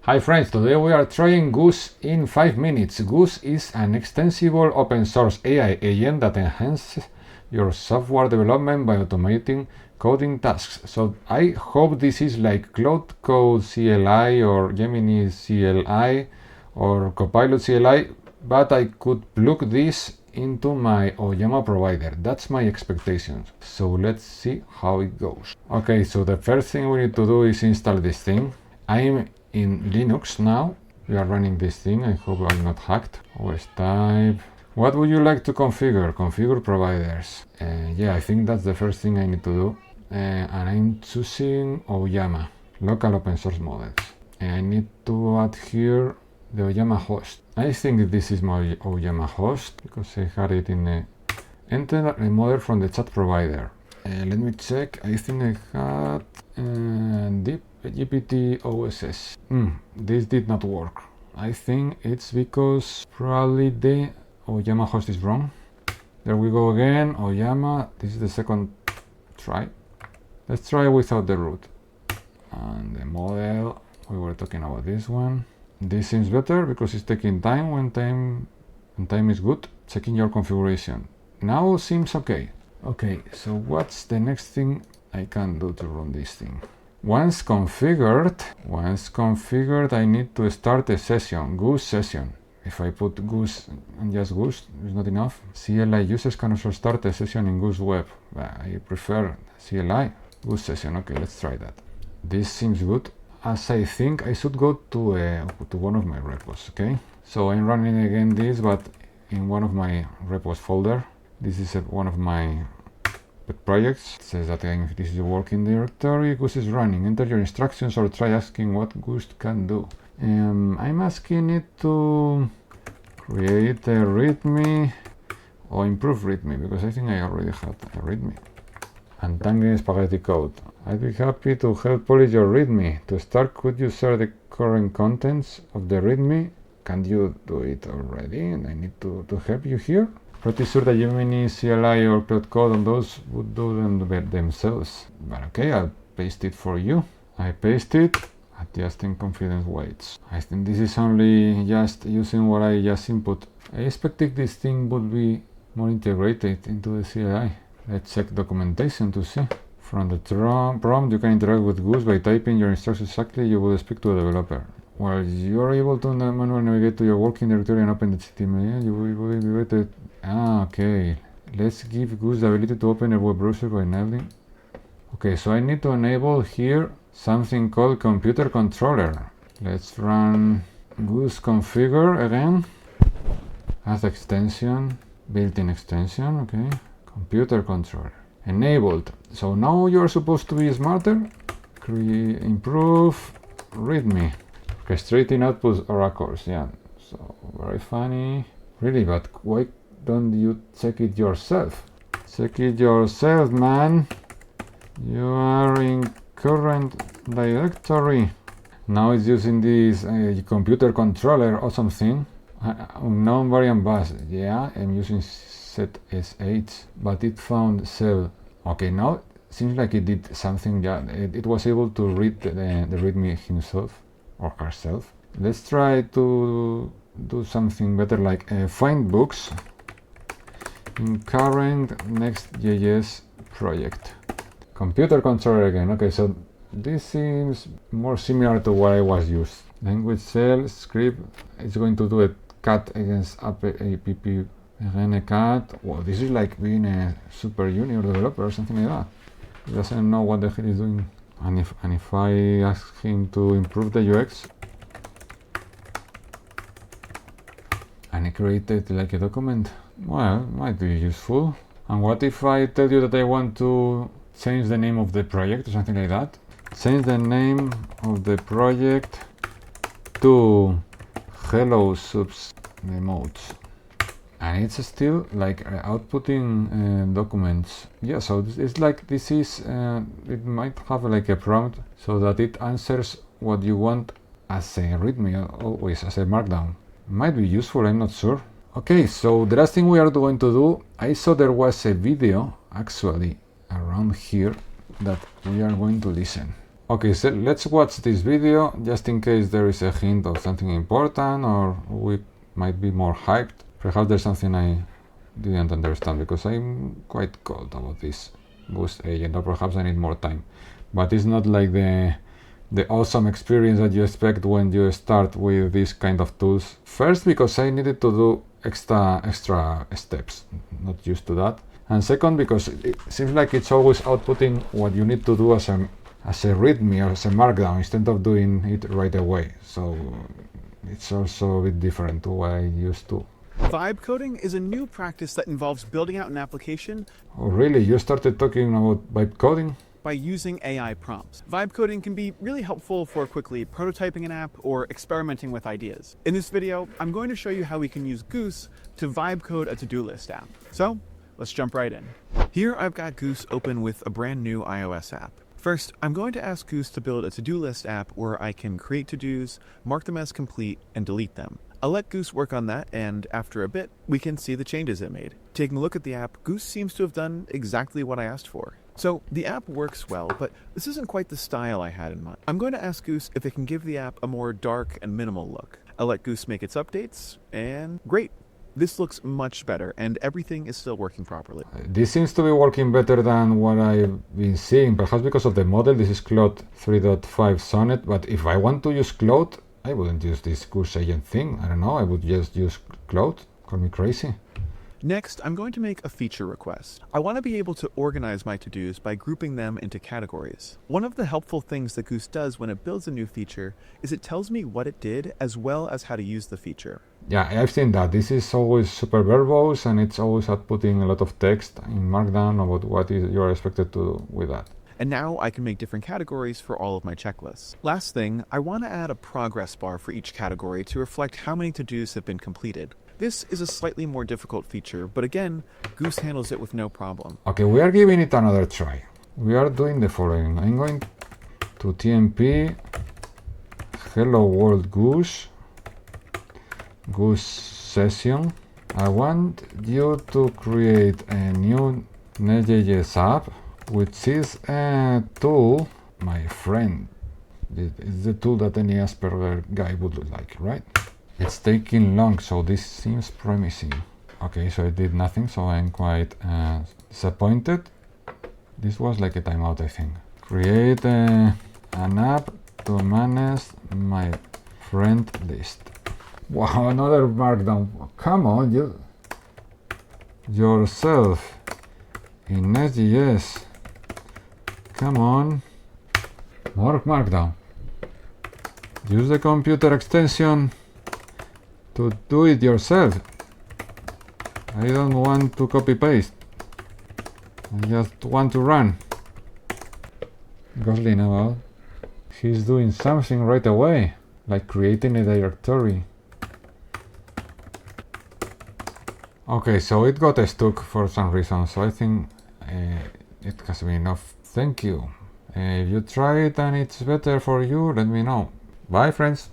Hi friends, today we are trying Goose in 5 minutes. Goose is an extensible open source AI agent that enhances your software development by automating coding tasks. So I hope this is like Cloud Code CLI or Gemini CLI or Copilot CLI, but I could plug this into my Oyama provider. That's my expectations. So let's see how it goes. Okay, so the first thing we need to do is install this thing. I'm in Linux now. We are running this thing. I hope I'm not hacked. OS type. What would you like to configure? Configure providers. Yeah, I think that's the first thing I need to do. And I'm choosing Oyama, local open source models. And I need to add here the Oyama host. I think this is my Oyama host because I had it in a enter a model from the chat provider. Let me check. I think I had deep GPT OSS. This did not work. I think it's because probably the Oyama host is wrong. There we go again. Oyama. This is the second try. Let's try without the root. And the model, we were talking about this one. This seems better because it's taking time when time is good. Checking your configuration. Now seems okay. Okay, so what's the next thing I can do to run this thing? Once configured, I need to start a session, Goose session. If I put Goose and just Goose, it's not enough. CLI users can also start a session in Goose Web. I prefer CLI, Goose session. Okay, let's try that. This seems good. As I think I should go to one of my repos, okay? So I'm running again this, but in one of my repos folder. This is one of my projects. It says that this is the working directory. Goose is running. Enter your instructions or try asking what Goose can do. I'm asking it to create a README or improve README because I think I already had a README. Untangling spaghetti code. I'd be happy to help polish your README. To start, could you share the current contents of the README? Can you do it already? And I need to help you here. Pretty sure that Gemini CLI or Cloud Code on those would do them themselves. But okay, I'll paste it for you. I paste it, adjusting confidence weights. I think this is only just using what I just input. I expected this thing would be more integrated into the CLI. Let's check documentation to see. From the prompt, you can interact with Goose by typing your instructions exactly you would speak to a developer. While you are able to manually navigate to your working directory and open the HTML, you will be able to... okay. Let's give Goose the ability to open a web browser by enabling... Okay, so I need to enable here something called computer controller. Let's run Goose configure again. Add extension, built-in extension, okay. Computer controller. Enabled. So now you're supposed to be smarter. Improve README. Orchestrating outputs oracles, yeah. So very funny. Really, but why don't you check it yourself? Check it yourself, man. You are in current directory. Now it's using this computer controller or something. Unknown variant bus. Yeah, I'm using set sh, but it found cell. Okay, now seems like it did something. Yeah, it was able to read the README himself or herself. Let's try to do something better, like find books in current Next.js project. Computer controller again. Okay, so this seems more similar to what I was used. Language cell script is going to do a cat against app. Again a cat. Well, this is like being a super junior developer or something like that. He doesn't know what the hell he's doing. And if I ask him to improve the UX, and he created like a document, well, might be useful. And what if I tell you that I want to change the name of the project or something like that? Change the name of the project to Hello Subs Emotes. And it's still like outputting documents. Yeah, so it's like this is, it might have like a prompt so that it answers what you want as a README, always as a markdown. Might be useful, I'm not sure. Okay, so the last thing we are going to do, I saw there was a video actually around here that we are going to listen. Okay, so let's watch this video just in case there is a hint of something important or we might be more hyped. Perhaps there's something I didn't understand because I'm quite cold about this Goose agent, or perhaps I need more time. But it's not like the awesome experience that you expect when you start with these kind of tools. First, because I needed to do extra steps, not used to that. And second, because it seems like it's always outputting what you need to do as a readme or as a markdown instead of doing it right away. So it's also a bit different to what I used to. Vibe coding is a new practice that involves building out an application. Oh, really? You started talking about vibe coding? By using AI prompts. Vibe coding can be really helpful for quickly prototyping an app or experimenting with ideas. In this video, I'm going to show you how we can use Goose to vibe code a to-do list app. So let's jump right in. Here I've got Goose open with a brand new iOS app. First, I'm going to ask Goose to build a to-do list app where I can create to-dos, mark them as complete, and delete them. I'll let Goose work on that, and after a bit, we can see the changes it made. Taking a look at the app, Goose seems to have done exactly what I asked for. So the app works well, but this isn't quite the style I had in mind. I'm going to ask Goose if it can give the app a more dark and minimal look. I'll let Goose make its updates, and great. This looks much better, and everything is still working properly. This seems to be working better than what I've been seeing, perhaps because of the model. This is Claude 3.5 Sonnet, but if I want to use Claude, I wouldn't use this Goose agent thing. I don't know, I would just use Claude. Call me crazy. Next, I'm going to make a feature request. I want to be able to organize my to-dos by grouping them into categories. One of the helpful things that Goose does when it builds a new feature is it tells me what it did as well as how to use the feature. Yeah, I've seen that. This is always super verbose and it's always outputting a lot of text in Markdown about what you're expected to do with that. And now I can make different categories for all of my checklists. Last thing, I want to add a progress bar for each category to reflect how many to-dos have been completed. This is a slightly more difficult feature, but again, Goose handles it with no problem. Okay, we are giving it another try. We are doing the following. I'm going to TMP Hello World Goose session. I want you to create a new Nest.js app, which is a tool, my friend. It's the tool that any Asperger guy would like, right? It's taking long, so this seems promising. Okay, so it did nothing, so I'm quite disappointed. This was like a timeout, I think. Create an app to manage my friend list. Wow, another markdown. Come on, you yourself in Nest.js. Come on, more markdown. Use the computer extension to do it yourself. I don't want to copy paste. I just want to run. Gosling about. He's doing something right away, like creating a directory. Okay, so it got stuck for some reason, so I think it has been enough. Thank you. If you try it and it's better for you, let me know. Bye, friends.